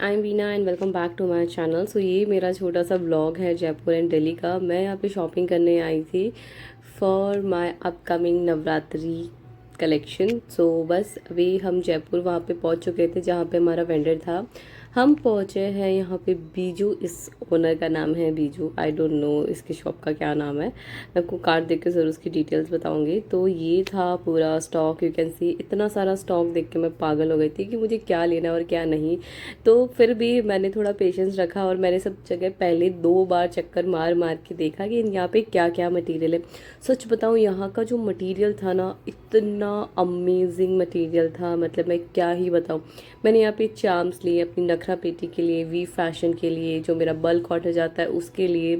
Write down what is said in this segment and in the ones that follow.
I am Veena and welcome back to my channel. So ये मेरा छोटा सा व्लॉग है जयपुर एंड दिल्ली का। मैं यहाँ पे शॉपिंग करने आई थी for my upcoming Navratri collection. So बस अभी हम जयपुर वहाँ पे पहुँच चुके थे जहाँ पे हमारा वेंडर था। हम पहुँचे हैं यहाँ पे बीजू, इस ओनर का नाम है बीजू। आई डोंट नो इसकी शॉप का क्या नाम है, मैं आपको कार्ड देख के ज़रूर उसकी डिटेल्स बताऊंगी। तो ये था पूरा स्टॉक, यू कैन सी। इतना सारा स्टॉक देख के मैं पागल हो गई थी कि मुझे क्या लेना है और क्या नहीं। तो फिर भी मैंने थोड़ा पेशेंस रखा और मैंने सब जगह पहले 2 बार चक्कर मार मार के देखा कि यहाँ पे क्या क्या मटेरियल है। सच बताऊँ, यहाँ का जो मटेरियल था ना, इतना अमेजिंग मटेरियल था, मतलब मैं क्या ही बताऊँ। मैंने यहाँ पे चार्म्स लिए अपनी नखरा पेटी के लिए, वी फैशन के लिए, जो मेरा बल्क ऑर्डर जाता है उसके लिए।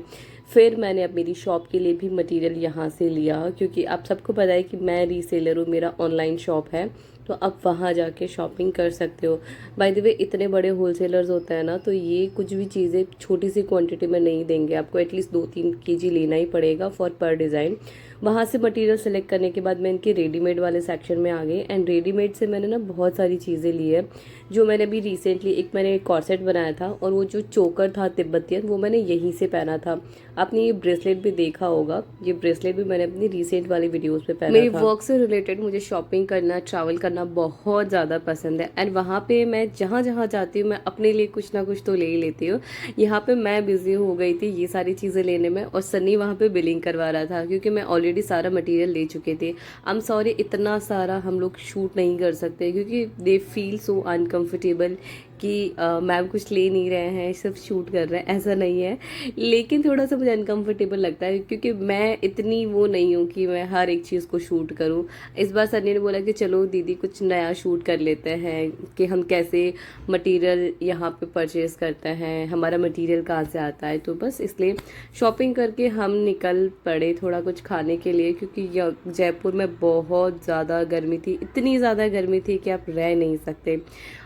फिर मैंने अब मेरी शॉप के लिए भी मटेरियल यहाँ से लिया, क्योंकि आप सबको पता है कि मैं रीसेलर हूँ, मेरा ऑनलाइन शॉप है, तो आप वहाँ जाके शॉपिंग कर सकते हो। बाय द वे, इतने बड़े होलसेलर्स होते हैं ना, तो ये कुछ भी चीज़ें छोटी सी क्वांटिटी में नहीं देंगे आपको। एटलीस्ट 2-3 केजी लेना ही पड़ेगा फॉर पर डिज़ाइन। वहाँ से मटेरियल सेलेक्ट करने के बाद मैं इनके रेडीमेड वाले सेक्शन में आ गई एंड रेडीमेड से मैंने ना बहुत सारी चीज़ें ली है। जो मैंने अभी रिसेंटली एक मैंने कॉर्सेट बनाया था और वो जो चोकर था तिब्बतियन, वो मैंने यहीं से पहना था। आपने ये ब्रेसलेट भी देखा होगा, ये ब्रेसलेट भी मैंने अपनी रिसेंट वाली वीडियोस पे पहना था। मेरी वर्क से रिलेटेड मुझे शॉपिंग करना, ट्रैवल करना बहुत ज़्यादा पसंद है एंड वहाँ पे मैं जहाँ जहाँ जाती हूँ मैं अपने लिए कुछ ना कुछ तो ले ही लेती हूँ। यहाँ पे मैं बिजी हो गई थी ये सारी चीज़ें लेने में और सन्नी वहाँ पे बिलिंग करवा रहा था, क्योंकि मैं ऑलरेडी सारा मटेरियल ले चुके थे। आई एम सॉरी, इतना सारा हम लोग शूट नहीं कर सकते क्योंकि दे फील सो अनकम्फर्टेबल कि मैम कुछ ले नहीं रहे हैं, सिर्फ शूट कर रहे हैं, ऐसा नहीं है। लेकिन थोड़ा सा मुझे अनकंफर्टेबल लगता है क्योंकि मैं इतनी वो नहीं हूँ कि मैं हर एक चीज़ को शूट करूँ। इस बार सन्नी ने बोला कि चलो दीदी कुछ नया शूट कर लेते हैं कि हम कैसे मटेरियल यहाँ पे परचेज़ करते हैं, हमारा मटेरियल कहाँ से आता है। तो बस इसलिए शॉपिंग करके हम निकल पड़े थोड़ा कुछ खाने के लिए, क्योंकि जयपुर में बहुत ज़्यादा गर्मी थी, इतनी ज़्यादा गर्मी थी कि आप रह नहीं सकते।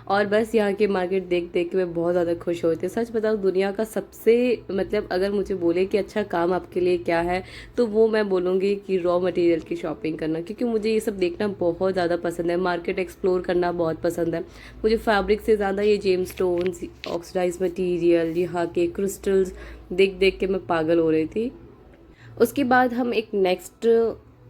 और बस यहाँ के मार्केट देख देख के मैं बहुत ज़्यादा खुश होती हूँ। सच बताऊँ, दुनिया का सबसे मतलब अगर मुझे बोले कि अच्छा काम आपके लिए क्या है, तो वो मैं बोलूँगी कि रॉ मटेरियल की शॉपिंग करना, क्योंकि मुझे ये सब देखना बहुत ज़्यादा पसंद है। मार्केट एक्सप्लोर करना बहुत पसंद है मुझे। फैब्रिक से ज़्यादा ये जेम स्टोन्स, ऑक्सीडाइज मटीरियल, यहाँ के क्रिस्टल्स देख देख के मैं पागल हो रही थी। उसके बाद हम एक नेक्स्ट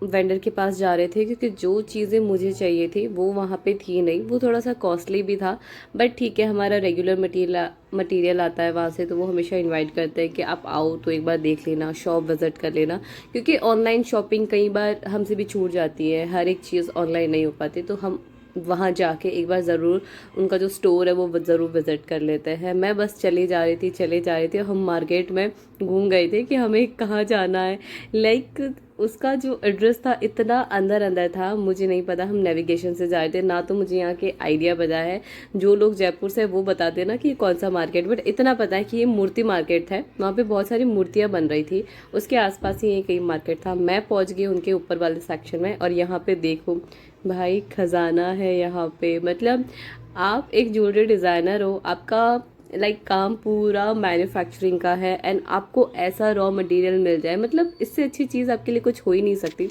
वेंडर के पास जा रहे थे, क्योंकि जो चीज़ें मुझे चाहिए थी वो वहाँ पे थी नहीं। वो थोड़ा सा कॉस्टली भी था, बट ठीक है, हमारा रेगुलर मटेरियल आता है वहाँ से, तो वो हमेशा इनवाइट करते हैं कि आप आओ तो एक बार देख लेना, शॉप विजिट कर लेना। क्योंकि ऑनलाइन शॉपिंग कई बार हमसे भी छूट जाती है, हर एक चीज़ ऑनलाइन नहीं हो पाती, तो हम वहाँ जाके एक बार ज़रूर उनका जो स्टोर है वो ज़रूर विज़िट कर लेते हैं। मैं बस चली जा रही थी, हम मार्केट में घूम गए थे कि हमें कहाँ जाना है। लाइक उसका जो एड्रेस था इतना अंदर अंदर था, मुझे नहीं पता, हम नेविगेशन से जा रहे थे ना, तो मुझे यहाँ के आइडिया पता है। जो लोग जयपुर से वो बताते हैं ना कि कौन सा मार्केट, बट इतना पता है कि ये मूर्ति मार्केट है। वहाँ पे बहुत सारी मूर्तियाँ बन रही थी, उसके आसपास ही ये कई मार्केट था। मैं पहुँच गई उनके ऊपर वाले सेक्शन में और यहाँ पे देखो भाई, खजाना है यहाँ पे। मतलब आप एक ज्वेलरी डिज़ाइनर हो, आपका लाइक काम पूरा मैन्युफैक्चरिंग का है एंड आपको ऐसा रॉ मटेरियल मिल जाए, मतलब इससे अच्छी चीज़ आपके लिए कुछ हो ही नहीं सकती।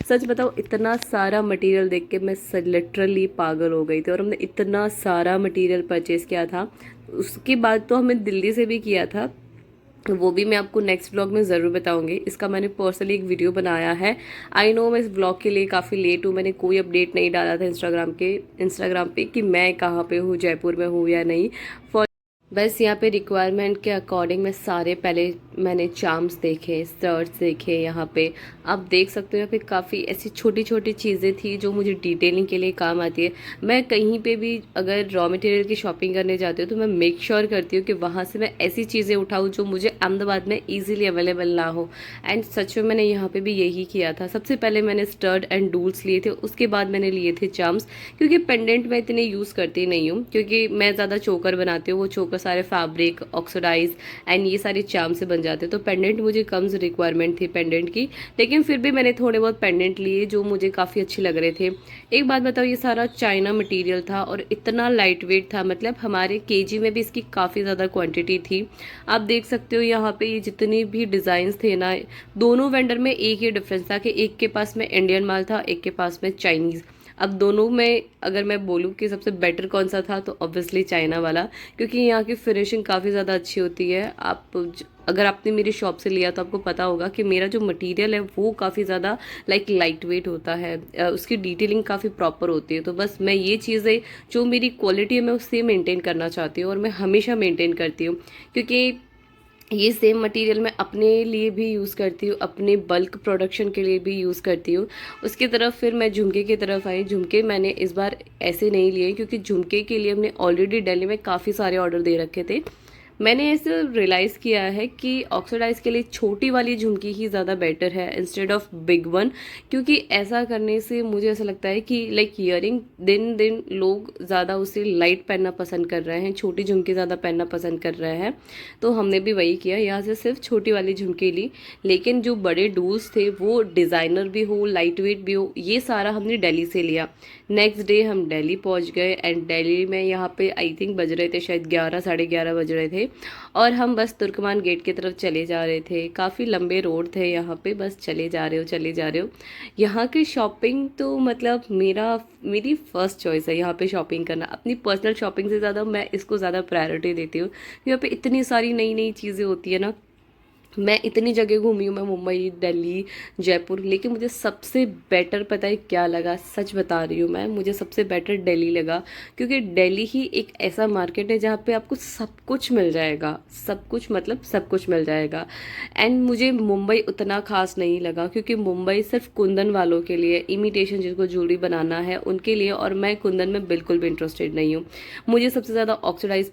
सच बताओ, इतना सारा मटेरियल देख के मैं लिटरली पागल हो गई थी और हमने इतना सारा मटेरियल परचेज़ किया था। उसके बाद तो हमें दिल्ली से भी किया था, वो भी मैं आपको नेक्स्ट व्लॉग में ज़रूर बताऊंगी। इसका मैंने पर्सनली एक वीडियो बनाया है। आई नो मैं इस व्लॉग के लिए काफ़ी लेट हूँ, मैंने कोई अपडेट नहीं डाला था इंस्टाग्राम पे कि मैं कहाँ पे हूँ, जयपुर में हूँ या नहीं। बस यहाँ पे रिक्वायरमेंट के अकॉर्डिंग मैं सारे पहले मैंने चार्म्स देखे, स्टर्ट्स देखे। यहाँ पे आप देख सकते हो, यहाँ पे काफ़ी ऐसी छोटी छोटी चीज़ें थी जो मुझे डिटेलिंग के लिए काम आती है। मैं कहीं पे भी अगर रॉ मटेरियल की शॉपिंग करने जाती हूँ तो मैं मेक श्योर करती हूँ कि वहाँ से मैं ऐसी चीज़ें उठाऊँ जो मुझे अहमदाबाद में ईजिली अवेलेबल ना हो। एंड सच में मैंने यहाँ पर भी यही किया था। सबसे पहले मैंने स्टर्ड एंड डूल्स लिए थे, उसके बाद मैंने लिए थे चार्म्स, क्योंकि पेंडेंट मैं इतने यूज़ करती नहीं हूँ, क्योंकि मैं ज़्यादा चोकर बनाती हूँ। वो चोकर सारे फैब्रिक, ऑक्सीडाइज एंड ये सारे चार्म से बन जाते, तो पेंडेंट मुझे कम रिक्वायरमेंट थी पेंडेंट की, लेकिन फिर भी मैंने थोड़े बहुत पेंडेंट लिए जो मुझे काफ़ी अच्छे लग रहे थे। एक बात बताओ, ये सारा चाइना मटेरियल था और इतना लाइट वेट था, मतलब हमारे केजी में भी इसकी काफ़ी ज़्यादा क्वांटिटी थी। आप देख सकते हो यहाँ पे ये जितने भी डिज़ाइंस थे ना, दोनों वेंडर में एक ही डिफरेंस था कि एक के पास में इंडियन माल था, एक के पास में चाइनीज़। अब दोनों में अगर मैं बोलूँ कि सबसे बेटर कौन सा था, तो ऑब्वियसली चाइना वाला, क्योंकि यहाँ की फिनिशिंग काफ़ी ज़्यादा अच्छी होती है। अगर आपने मेरी शॉप से लिया तो आपको पता होगा कि मेरा जो मटेरियल है वो काफ़ी ज़्यादा लाइट वेट होता है, उसकी डिटेलिंग काफ़ी प्रॉपर होती है। तो बस मैं ये चीज़ें, जो मेरी क्वालिटी है, मैं उससे मेंटेन करना चाहती हूँ और मैं हमेशा मेंटेन करती हूँ, क्योंकि ये सेम मटेरियल मैं अपने लिए भी यूज़ करती हूँ, अपने बल्क प्रोडक्शन के लिए भी यूज़ करती हूँ। उसकी तरफ फिर मैं झुमके की तरफ आई। झुमके मैंने इस बार ऐसे नहीं लिए, क्योंकि झुमके के लिए हमने ऑलरेडी दिल्ली में काफ़ी सारे ऑर्डर दे रखे थे। मैंने ऐसे रियलाइज़ किया है कि ऑक्सीडाइज के लिए छोटी वाली झुमकी ही ज़्यादा बेटर है इंस्टेड ऑफ बिग वन, क्योंकि ऐसा करने से मुझे ऐसा लगता है कि ईयरिंग दिन दिन लोग ज़्यादा उसे लाइट पहनना पसंद कर रहे हैं, छोटी झुमकी ज़्यादा पहनना पसंद कर रहे हैं। तो हमने भी वही किया, यहाँ से सिर्फ छोटी वाली झुमकी ली। लेकिन जो बड़े डूल्स थे वो डिज़ाइनर भी हो, लाइट वेट भी हो, ये सारा हमने दिल्ली से लिया। नेक्स्ट डे हम दिल्ली पहुँच गए एंड दिल्ली में यहाँ पे आई थिंक बज रहे थे शायद 11 साढ़े 11 बज रहे थे, और हम बस तुर्कमान गेट की तरफ चले जा रहे थे। काफ़ी लंबे रोड थे यहाँ पे, बस चले जा रहे हो चले जा रहे हो। यहाँ की शॉपिंग तो मतलब मेरी फर्स्ट चॉइस है यहाँ पे शॉपिंग करना। अपनी पर्सनल शॉपिंग से ज़्यादा मैं इसको ज़्यादा प्रायोरिटी देती हूँ। यहाँ पे इतनी सारी नई नई चीज़ें होती है ना। मैं इतनी जगह घूमी हूँ, मैं मुंबई, दिल्ली, जयपुर, लेकिन मुझे सबसे बेटर पता है क्या लगा, सच बता रही हूँ मैं, मुझे सबसे बेटर दिल्ली लगा। क्योंकि दिल्ली ही एक ऐसा मार्केट है जहाँ पे आपको सब कुछ मिल जाएगा, सब कुछ मतलब सब कुछ मिल जाएगा। एंड मुझे मुंबई उतना खास नहीं लगा, क्योंकि मुंबई सिर्फ कुंदन वालों के लिए, इमिटेशन जिसको ज्वेलरी बनाना है उनके लिए, और मैं कुंदन में बिल्कुल भी इंटरेस्टेड नहीं हूँ। मुझे सबसे ज़्यादा ऑक्सीडाइज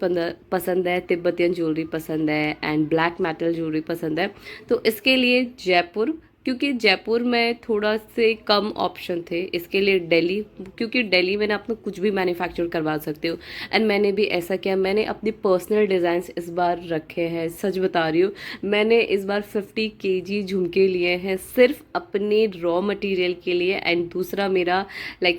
पसंद है, तिब्बतियन ज्वेलरी पसंद है एंड ब्लैक मेटल ज्वेलरी पसंद है। तो इसके लिए जयपुर, क्योंकि जयपुर में थोड़ा से कम ऑप्शन थे। इसके लिए दिल्ली, क्योंकि दिल्ली में ना अपना कुछ भी मैन्युफैक्चर करवा सकते हो। एंड मैंने भी ऐसा किया, मैंने अपनी पर्सनल डिज़ाइंस इस बार रखे हैं, सच बता रही हूँ। मैंने इस बार 50 केजी झुमके लिए हैं सिर्फ अपने रॉ मटेरियल के लिए, एंड दूसरा मेरा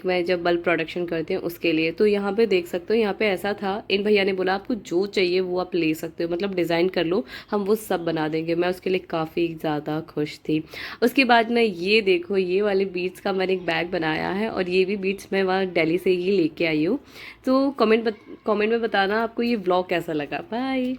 मैं जब बल्क प्रोडक्शन करते हैं उसके लिए। तो यहाँ पे देख सकते हो, यहाँ पे ऐसा था, इन भैया ने बोला आपको जो चाहिए वो आप ले सकते हो, मतलब डिज़ाइन कर लो, हम वो सब बना देंगे। मैं उसके लिए काफ़ी ज़्यादा खुश थी। उसके बाद में ये देखो, ये वाले बीट्स का मैंने एक बैग बनाया है, और ये भी बीट्स मैं वहाँ दिल्ली से ही लेके आई हूँ। तो कमेंट में बताना आपको ये व्लॉग कैसा लगा। बाय।